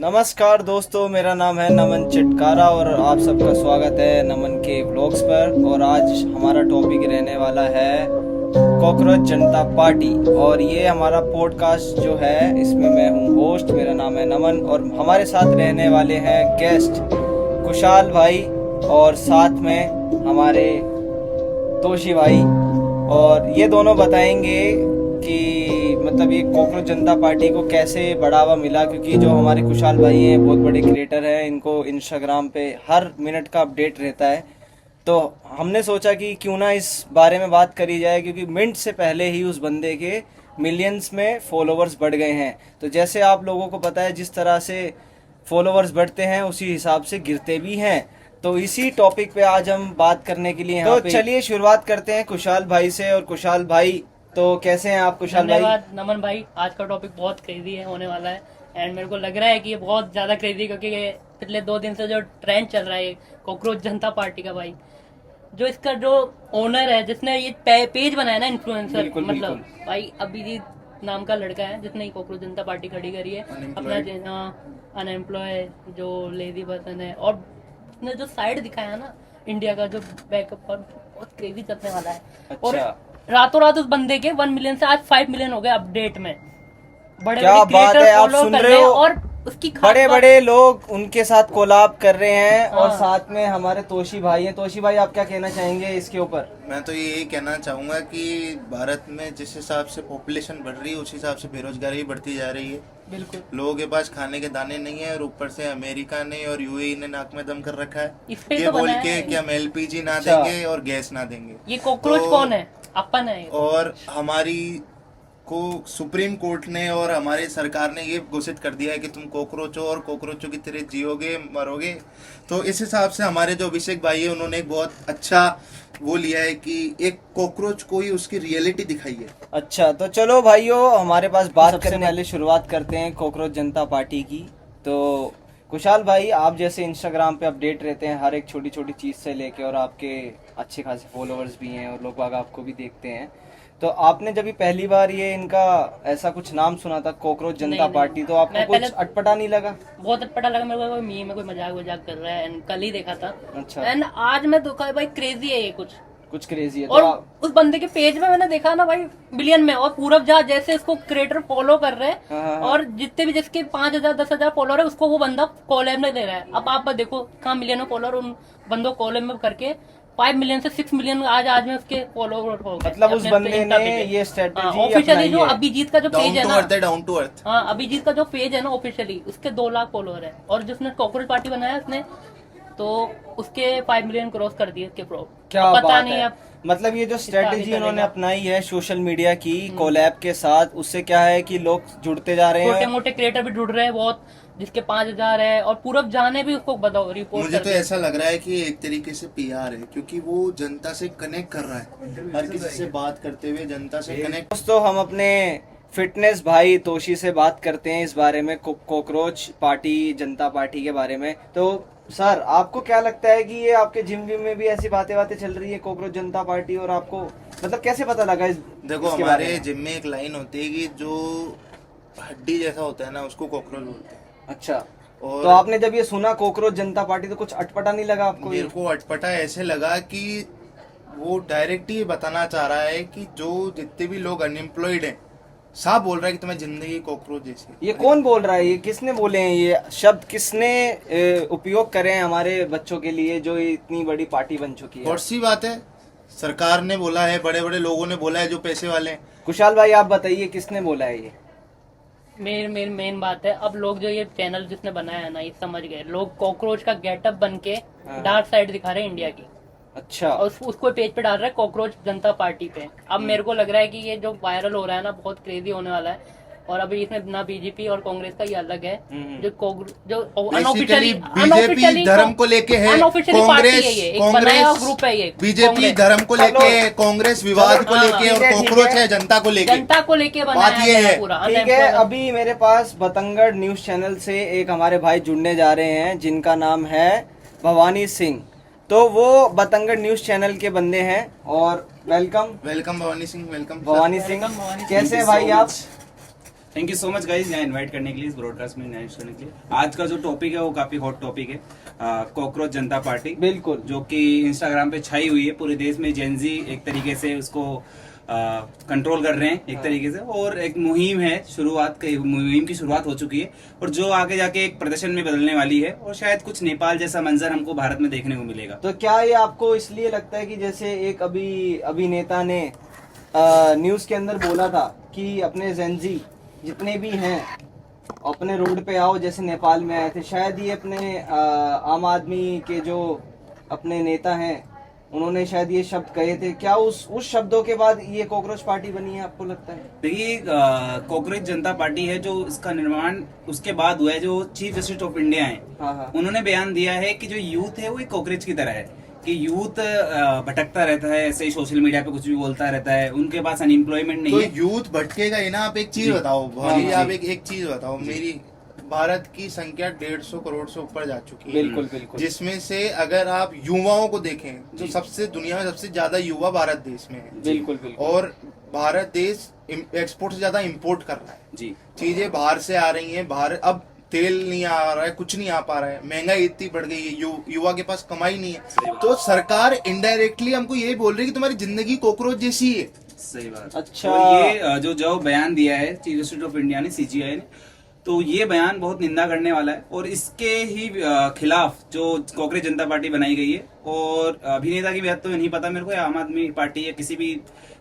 नमस्कार दोस्तों, मेरा नाम है नमन चिटकारा और आप सबका स्वागत है नमन के व्लॉग्स पर। और आज हमारा टॉपिक रहने वाला है कॉकरोच जनता पार्टी। और ये हमारा पॉडकास्ट जो है, इसमें मैं हूँ होस्ट, मेरा नाम है नमन। और हमारे साथ रहने वाले हैं गेस्ट कुशाल भाई और साथ में हमारे तोशी भाई। और ये दोनों बताएंगे कि मतलब ये कॉकरोच जनता पार्टी को कैसे बढ़ावा मिला, क्योंकि जो हमारे कुशाल भाई हैं बहुत बड़े क्रिएटर हैं, इनको इंस्टाग्राम पे हर मिनट का अपडेट रहता है। तो हमने सोचा कि क्यों ना इस बारे में बात करी जाए, क्योंकि मिनट से पहले ही उस बंदे के मिलियंस में फॉलोवर्स बढ़ गए हैं। तो जैसे आप लोगों को पता है, जिस तरह से फॉलोवर्स बढ़ते हैं उसी हिसाब से गिरते भी हैं। तो इसी टॉपिक पे आज हम बात करने के लिए यहाँ पे चलिए शुरुआत करते हैं कुशाल भाई से। और कुशाल भाई, तो कैसे हैं आप कुशाल भाई? धन्यवाद नमन भाई। आज का टॉपिक बहुत क्रेजी है होने वाला है एंड मेरे को लग रहा है कि ये बहुत ज्यादा क्रेजी, क्योंकि ये पिछले 2 दिन से जो ट्रेंड चल रहा है कॉकरोच जनता पार्टी का भाई, जो इसका जो ओनर है, जिसने ये पेज बनाया ना, इन्फ्लुएंसर, मतलब भाई अभिजीत नाम का लड़का है जिसने ये कॉकरोच जनता पार्टी खड़ी करी है। अपना अनएम्प्लॉय जो लेजी पर्सन है, और उसने जो साइड दिखाया ना इंडिया का, जो बैकअप पर बहुत क्रेजी चलने वाला है। अच्छा। और रातों रात उस बंदे के 1 मिलियन से आज 5 मिलियन हो गए अपडेट में। बड़े क्या बड़े बात है, आप फॉलो सुन कर रहे हैं हो? और उसकी बड़े बड़े लोग उनके साथ कोलाब कर रहे हैं। और हाँ। साथ में हमारे तोशी भाई हैं। तोशी भाई, आप क्या कहना चाहेंगे इसके ऊपर? मैं तो यही कहना चाहूँगा कि भारत में जिस हिसाब से पॉपुलेशन बढ़ रही है उस हिसाब से बेरोजगारी भी बढ़ती जा रही है। बिल्कुल। लोगों के पास खाने के दाने नहीं है और ऊपर से अमेरिका ने और यूएई ने नाक में दम कर रखा है, इस पे ये तो बोल बनाया के है। कि हम एलपीजी ना अच्छा। देंगे और गैस ना देंगे। ये कॉकरोच तो- कौन है? अपन है ये। और हमारी को सुप्रीम कोर्ट ने और हमारे सरकार ने ये घोषित कर दिया है कि तुम कॉकरोच हो और कॉकरोचों की तरह जियोगे मरोगे। तो इस हिसाब से हमारे जो अभिषेक भाई है उन्होंने एक बहुत अच्छा वो लिया है कि एक कॉकरोच को ही उसकी रियलिटी दिखाई है। अच्छा, तो चलो भाइयों, हमारे पास बात करने पहले शुरुआत करते हैं कॉकरोच जनता पार्टी की। तो कुशाल भाई, आप जैसे इंस्टाग्राम पे अपडेट रहते हैं हर एक छोटी छोटी चीज़ से लेके, और आपके अच्छे खासे फॉलोअर्स भी हैं और लोग बाग आपको भी देखते हैं। तो आपने जब पहली बार ये इनका ऐसा कुछ नाम सुना था कॉकरोच जनता नहीं। पार्टी, तो आपको मैं कुछ पहले- अटपटा नहीं लगा? बहुत अटपटा लगा मेरे को, कोई मीम में कोई मजाक वजाक कर रहा है एंड कल ही देखा था। अच्छा। एंड आज मैं देखा भाई क्रेजी है ये कुछ क्रेजी है। और तो आप- उस बंदे के पेज में मैंने देखा ना भाई मिलियन में, और पूरब जहाँ जैसे इसको क्रिएटर फॉलो कर रहे हैं, हाँ। और जितने भी जिसके 5,000 10,000 फॉलोअर है उसको वो बंदा कॉलम में दे रहा है। अब आप देखो कहाँ मिलियन में फॉलोअर उन बंदों कॉलम में करके 5 मिलियन से 6 मिलियन आज में उसके फॉलोअर हो गए। मतलब उस अपने बंदे Insta ने पे। ये स्ट्रेटजी ऑफिशियली अपनाई जो है। अभिजीत का जो पेज है ना, डाउन टू अर्थ। हाँ अभिजीत का जो पेज है ना ऑफिशियली, उसके 2 लाख फॉलोअर है। और जिसने कॉकरोच पार्टी बनाया उसने तो उसके 5 मिलियन क्रॉस कर दिए उसके प्रो। क्या पता बात नहीं है। अब मतलब ये जो स्ट्रेटजी चलेगा। उन्होंने अपनाई है सोशल मीडिया की कोलैब के साथ, उससे क्या है कि लोग जुड़ते जा रहे छोटे हैं। मोटे क्रिएटर भी जुड़ रहे हैं बहुत, जिसके 5,000 है। और पूरब जाने भी उसको बताओ रिपोर्ट मुझे तो ऐसा लग रहा है कि एक तरीके से पीआर है, क्योंकि वो जनता से कनेक्ट कर रहा है, हर किसी से बात करते हुए जनता से कनेक्ट। दोस्तों, हम अपने फिटनेस भाई तोशी से बात करते हैं इस बारे में, कॉकरोच पार्टी जनता पार्टी के बारे में। तो सर, आपको क्या लगता है कि ये आपके जिम विम में भी ऐसी बातें चल रही है कॉकरोच जनता पार्टी, और आपको मतलब कैसे पता लगा देखो, इसके बारे हमारे में? जिम में एक लाइन होती है कि जो हड्डी जैसा होता है ना उसको कॉकरोच बोलते हैं। अच्छा। और तो आपने जब ये सुना कॉकरोच जनता पार्टी, तो कुछ अटपटा नहीं लगा आपको? मेरे को अटपटा ऐसे लगा कि वो डायरेक्ट ही बताना चाह रहा है कि जो जितने भी लोग अनएम्प्लॉयड हैं, साफ बोल रहा है कि तुम्हें जिंदगी कॉकरोच जैसी। ये कौन बोल रहा है? ये किसने बोले हैं? ये शब्द किसने उपयोग करे हैं हमारे बच्चों के लिए, जो ये इतनी बड़ी पार्टी बन चुकी है? और सी बात है, सरकार ने बोला है, बड़े बड़े लोगों ने बोला है जो पैसे वाले हैं। कुशाल भाई, आप बताइए किसने बोला है ये? मेन बात है, अब लोग जो ये चैनल जिसने बनाया है ना, ये समझ गए लोग कॉकरोच का गेटअप बन के हाँ। डार्क साइड दिखा रहे हैं इंडिया की। अच्छा। और उसको पेज पे डाल रहा है कॉकरोच जनता पार्टी पे। अब मेरे को लग रहा है कि ये जो वायरल हो रहा है ना, बहुत क्रेजी होने वाला है। और अभी इसमें ना बीजेपी और कांग्रेस का ये अलग है, जो बेसिकली बीजेपी धर्म को लेके है, कांग्रेस ग्रुप है ये। बीजेपी धर्म को लेके, कांग्रेस विवाद को लेके, और कॉकरोच है जनता को लेके। जनता को लेके बात बनाया ये है। पूरा। ठीक है, अभी मेरे पास बतंगड़ न्यूज चैनल से एक हमारे भाई जुड़ने जा रहे हैं जिनका नाम है भवानी सिंह। तो वो बतंगड़ न्यूज चैनल के बंदे हैं। और welcome welcome Bhavani Singh, welcome Bhavani Singh, कैसे हैं भाई आप? Thank you so much guys यहाँ इनवाइट करने के लिए, इस ब्रॉडकास्ट में इनवाइट करने के लिए। आज का जो टॉपिक है वो काफी हॉट टॉपिक है, कॉकरोच जनता पार्टी, बिल्कुल। जो कि इंस्टाग्राम पे छाई हुई है पूरे देश में। जेनजी एक तरीके से उसको कंट्रोल कर रहे हैं एक तरीके से, और एक मुहिम है, मुहिम की शुरुआत हो चुकी है, और जो आगे जाके एक प्रदर्शन में बदलने वाली है, और शायद कुछ नेपाल जैसा मंजर हमको भारत में देखने को मिलेगा। तो क्या ये आपको इसलिए लगता है कि जैसे एक अभिनेता ने न्यूज के अंदर बोला था कि अपने जेनजी जितने भी हैं अपने रोड पे आओ, जैसे नेपाल में आए थे, शायद ये अपने आम आदमी के जो अपने नेता हैं उन्होंने शायद ये शब्द कहे थे, क्या उस शब्दों के बाद ये कॉकरोच पार्टी बनी है, आपको लगता है? देखिए, कॉकरोच जनता पार्टी है जो इसका निर्माण उसके बाद हुआ है। जो चीफ जस्टिस ऑफ इंडिया है, हाँ। उन्होंने बयान दिया है कि जो यूथ है वो एक कॉकरोच की तरह है, कि यूथ भटकता रहता है, ऐसे ही सोशल मीडिया पे कुछ भी बोलता रहता है, उनके पास अनएम्प्लॉयमेंट नहीं तो है। यूथ भटकेगा ही ना। आप एक चीज बताओ भाई, आप एक चीज बताओ, मेरी भारत की संख्या 150 करोड़ से ऊपर जा चुकी है। बिल्कुल बिल्कुल। जिसमें से अगर आप युवाओं को देखें तो दुनिया में सबसे ज्यादा युवा भारत देश में है। बिल्कुल बिल्कुल। और भारत देश एक्सपोर्ट से ज्यादा इंपोर्ट कर रहा है जी। चीजें बाहर से आ रही हैं। बाहर अब तेल नहीं आ रहा है, कुछ नहीं आ पा रहा है, महंगाई इतनी बढ़ गई है, युवा के पास कमाई नहीं है। तो सरकार इनडायरेक्टली हमको ये बोल रही है कि तुम्हारी जिंदगी कॉकरोच जैसी है। सही बात। अच्छा। तो ये जो बयान दिया है चीफ जस्टिस ऑफ इंडिया ने, सीजीआई ने, तो ये बयान बहुत निंदा करने वाला है, और इसके ही खिलाफ जो कॉकरोच जनता पार्टी बनाई गई है, और अभिनेता की बात तो नहीं पता मेरे को, या आम आदमी पार्टी या किसी भी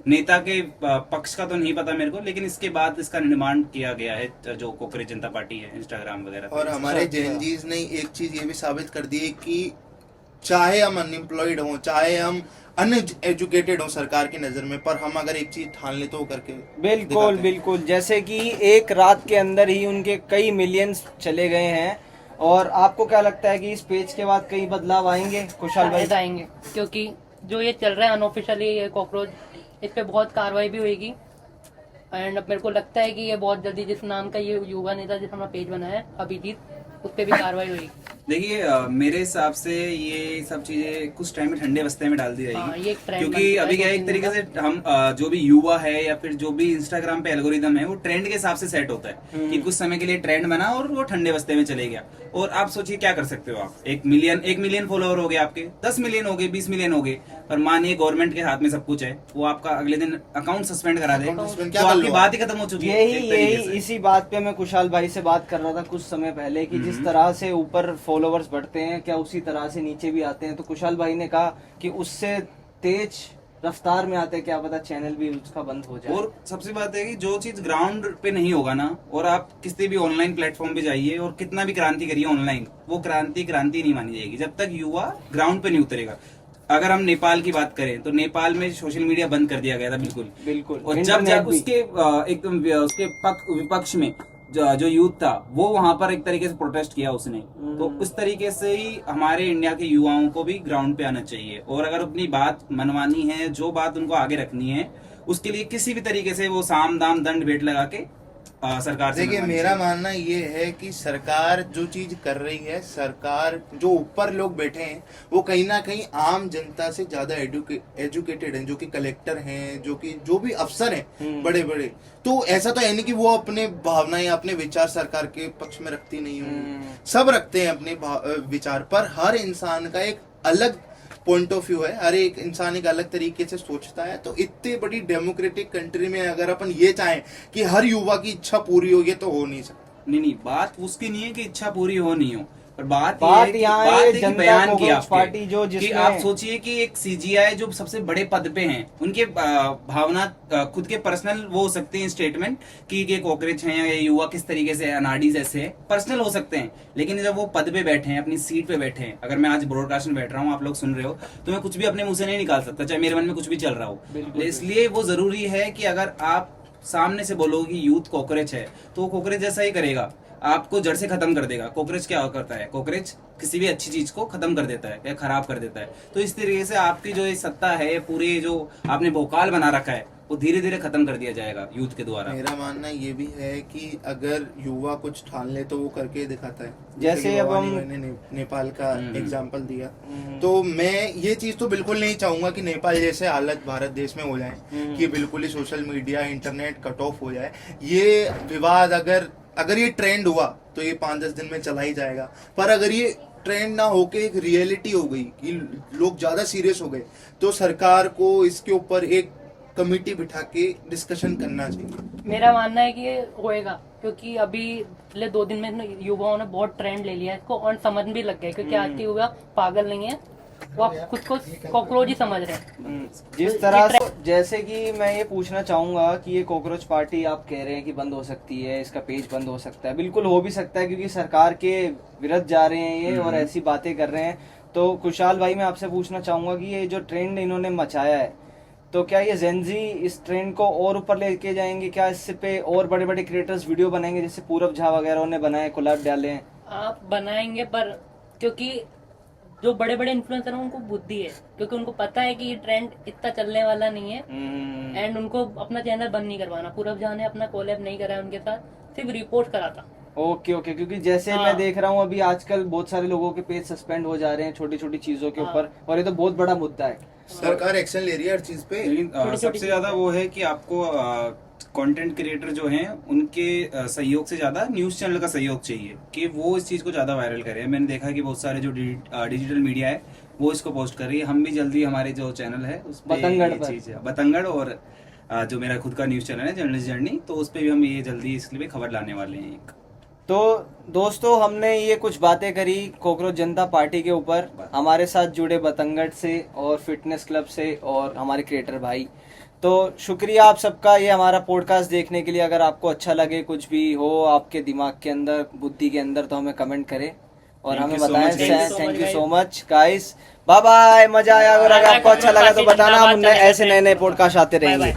नेता के पक्ष का तो नहीं पता मेरे को, लेकिन इसके बाद इसका निर्माण किया गया है जो कॉकरोच जनता पार्टी है इंस्टाग्राम वगैरह। और हमारे जेनजीज ने एक चीज ये भी साबित कर दी है कि चाहे हम अनएम्प्लॉयड हों, चाहे हम अनएजुकेटेड हो सरकार की नजर में, पर हम अगर एक चीज ठान ले तो वो करके बिल्कुल बिल्कुल। जैसे कि एक रात के अंदर ही उनके कई मिलियंस चले गए हैं। और आपको क्या लगता है कि इस पेज के बाद कई बदलाव आएंगे खुशहाल भाई? शायद आएंगे, क्योंकि जो ये चल रहा है अनऑफिशियली ये कॉकरोच, इस पे बहुत कार्रवाई भी होगी। एंड अब मेरे को लगता है कि ये बहुत जल्दी, जिस नाम का ये युवा नेता जिस हमारा पेज बना है अभिजीत, उस पे भी कार्रवाई होगी। देखिए, मेरे हिसाब से ये सब चीजें कुछ टाइम में ठंडे बस्ते में डाल दी हाँ, जाएगी, ये एक ट्रेंड क्योंकि अभी क्या है, एक तरीके से हम जो भी युवा है या फिर जो भी इंस्टाग्राम पे एल्गोरिदम है वो ट्रेंड के हिसाब से सेट होता है, कि कुछ समय के लिए ट्रेंड बना और वो ठंडे बस्ते में चले गया। और आप सोचिए क्या कर सकते हो आप, 1 मिलियन फॉलोअर हो गए आपके, 10 मिलियन हो गए, 20 मिलियन हो गए, पर मानिए गवर्नमेंट के हाथ में सब कुछ है, वो आपका अगले दिन अकाउंट सस्पेंड करा दे, तो आपकी बात ही खत्म हो चुकी है। यही इसी बात पे मैं कुशाल भाई से बात कर रहा था कुछ समय पहले, कि जिस तरह से ऊपर फॉलोवर्स बढ़ते हैं, क्या उसी तरह से नीचे भी आते हैं? तो कुशाल भाई ने कहा कि उससे तेज रफ्तार में आते, क्या पता चैनल भी उसका बंद हो जाए। और सबसे बात है कि जो चीज ग्राउंड पे नहीं होगा ना, और आप किसी भी ऑनलाइन प्लेटफॉर्म पे जाइए और कितना भी क्रांति करिए ऑनलाइन, वो क्रांति नहीं मानी जाएगी जब तक युवा ग्राउंड पे नहीं उतरेगा। अगर हम नेपाल की बात करें तो नेपाल में सोशल मीडिया बंद कर दिया गया था बिल्कुल। और जब उसके एकदम उसके विपक्ष में जो यूथ था वो वहां पर एक तरीके से प्रोटेस्ट किया उसने, तो उस तरीके से ही हमारे इंडिया के युवाओं को भी ग्राउंड पे आना चाहिए, और अगर अपनी बात मनवानी है, जो बात उनको आगे रखनी है, उसके लिए किसी भी तरीके से वो साम दाम दंड भेंट लगा के सरकार से देखिए, मेरा मानना ये है कि सरकार जो चीज कर रही है, सरकार जो ऊपर लोग बैठे हैं वो कहीं ना कहीं आम जनता से ज्यादा एजुकेटेड हैं, जो कि कलेक्टर हैं, जो भी अफसर हैं बड़े बड़े। तो ऐसा तो है नहीं कि वो अपने भावनाएं, अपने विचार सरकार के पक्ष में रखती नहीं होंगी, सब रखते हैं अपने विचार, पर हर इंसान का एक अलग पॉइंट ऑफ व्यू है, हर एक इंसान एक अलग तरीके से सोचता है। तो इतनी बड़ी डेमोक्रेटिक कंट्री में अगर अपन ये चाहें कि हर युवा की इच्छा पूरी होगी तो हो नहीं सकता। नहीं, बात उसकी नहीं है कि इच्छा पूरी हो नहीं हो, पर बात यहाँ है बयान की पार्टी जो कि आप सोचिए कि एक सीजीआई जो सबसे बड़े पद पे हैं, उनके भावना खुद के पर्सनल वो हो सकते हैं स्टेटमेंट कि ये कॉकरोच हैं या युवा किस तरीके से अनाड़ी जैसे है, पर्सनल हो सकते हैं, लेकिन जब वो पद पे बैठे हैं, अपनी सीट पे बैठे हैं, अगर मैं आज ब्रॉडकास्ट में बैठ रहा हूँ, आप लोग सुन रहे हो, तो मैं कुछ भी अपने मुंह से नहीं निकाल सकता, चाहे मेरे मन में कुछ भी चल रहा हो। इसलिए वो जरूरी है कि अगर आप सामने से बोलोगे कि यूथ कॉकरोच है, तो वो कॉकरोच जैसा ही करेगा, आपको जड़ से खत्म कर देगा। कॉकरोच क्या करता है? कॉकरोच किसी भी अच्छी चीज को खत्म कर देता है या खराब कर देता है। तो इस तरीके से आपकी जो ये सत्ता है, पूरे जो आपने भोकाल बना रखा है, वो धीरे धीरे खत्म कर दिया जाएगा यूथ के द्वारा। मेरा मानना ये भी है कि अगर युवा कुछ ठान ले तो वो करके दिखाता है। जैसे कि अब भवानी हम- भाई ने नेपाल का एग्जाम्पल दिया, तो मैं ये चीज तो बिल्कुल नहीं चाहूंगा कि नेपाल जैसे हालत भारत देश में हो जाए कि बिल्कुल ही social media internet cut off हो जाए। ये विवाद अगर ये ट्रेंड हुआ तो ये 5-10 दिन में चला ही जाएगा, पर अगर ये ट्रेंड ना होके एक रियलिटी हो गई कि लोग ज्यादा सीरियस हो गए, तो सरकार को इसके ऊपर एक कमेटी बिठा के डिस्कशन करना चाहिए। मेरा मानना है कि ये होएगा, क्योंकि अभी पिछले 2 दिन में ना युवाओं ने बहुत ट्रेंड ले लिया है इसको और समझ भी लग गए, क्योंकि आज के युवा पागल नहीं है, वो आप खुद को कॉकरोच ही समझ रहे हैं। जिस तरह से, जैसे कि मैं ये पूछना चाहूंगा कि ये कॉकरोच पार्टी आप कह रहे हैं कि बंद हो सकती है, इसका पेज बंद हो सकता है, बिल्कुल हो भी सकता है क्योंकि सरकार के विरुद्ध जा रहे हैं ये और ऐसी बातें कर रहे हैं। तो खुशहाल भाई मैं आपसे पूछना चाहूंगा कि ये जो ट्रेंड इन्होंने मचाया है, तो क्या ये जेनजी इस ट्रेंड को और ऊपर लेके जाएंगे? क्या इससे पे और बड़े बड़े क्रिएटर्स वीडियो बनाएंगे, जैसे पूरब झा वगैरह ने बनाए, कोलैब डाले हैं? आप बनाएंगे, पर क्योंकि जो बड़े बड़े इन्फ्लुएंसर हैं उनको बुद्धि है, क्योंकि उनको पता है कि ये ट्रेंड इतना चलने वाला नहीं है एंड उनको अपना चैनल बंद नहीं करवाना। पूरब झा ने अपना कोलैब नहीं करा है उनके साथ, सिर्फ रिपोर्ट करा था। ओके ओके, क्योंकि जैसे हाँ। मैं देख रहा हूँ अभी आजकल बहुत सारे लोगों के पेज सस्पेंड हो जा रहे हैं छोटी छोटी चीजों के ऊपर, और ये तो बहुत बड़ा मुद्दा है। सरकार एक्शन ले रही है हर चीज पे। लेकिन सबसे ज्यादा वो है कि आपको कंटेंट क्रिएटर जो हैं उनके सहयोग से ज्यादा न्यूज चैनल का सहयोग चाहिए कि वो इस चीज को ज्यादा वायरल करें। मैंने देखा कि बहुत सारे जो डिजिटल मीडिया है वो इसको पोस्ट कर रही है। हम भी जल्दी हमारे जो चैनल है उस पे बतंगड़ ये पर। चीज है, बतंगड़, और जो मेरा खुद का न्यूज चैनल है जर्नलिस्ट जर्नी, तो उस पे भी हम ये जल्दी इसके लिए खबर लाने वाले हैं एक। तो दोस्तों हमने ये कुछ बातें करी कॉकरोच जनता पार्टी के ऊपर, हमारे साथ जुड़े बतंगड़ से और फिटनेस क्लब से और हमारे क्रिएटर भाई। तो शुक्रिया आप सबका ये हमारा पॉडकास्ट देखने के लिए। अगर आपको अच्छा लगे, कुछ भी हो आपके दिमाग के अंदर, बुद्धि के अंदर, तो हमें कमेंट करें और Thank हमें you so बताएं। much, guys. Thank you so much guys, bye bye, मजा आया। और अगर आपको अच्छा लगा तो बताना, हम ऐसे नए नए पॉडकास्ट आते रहेंगे।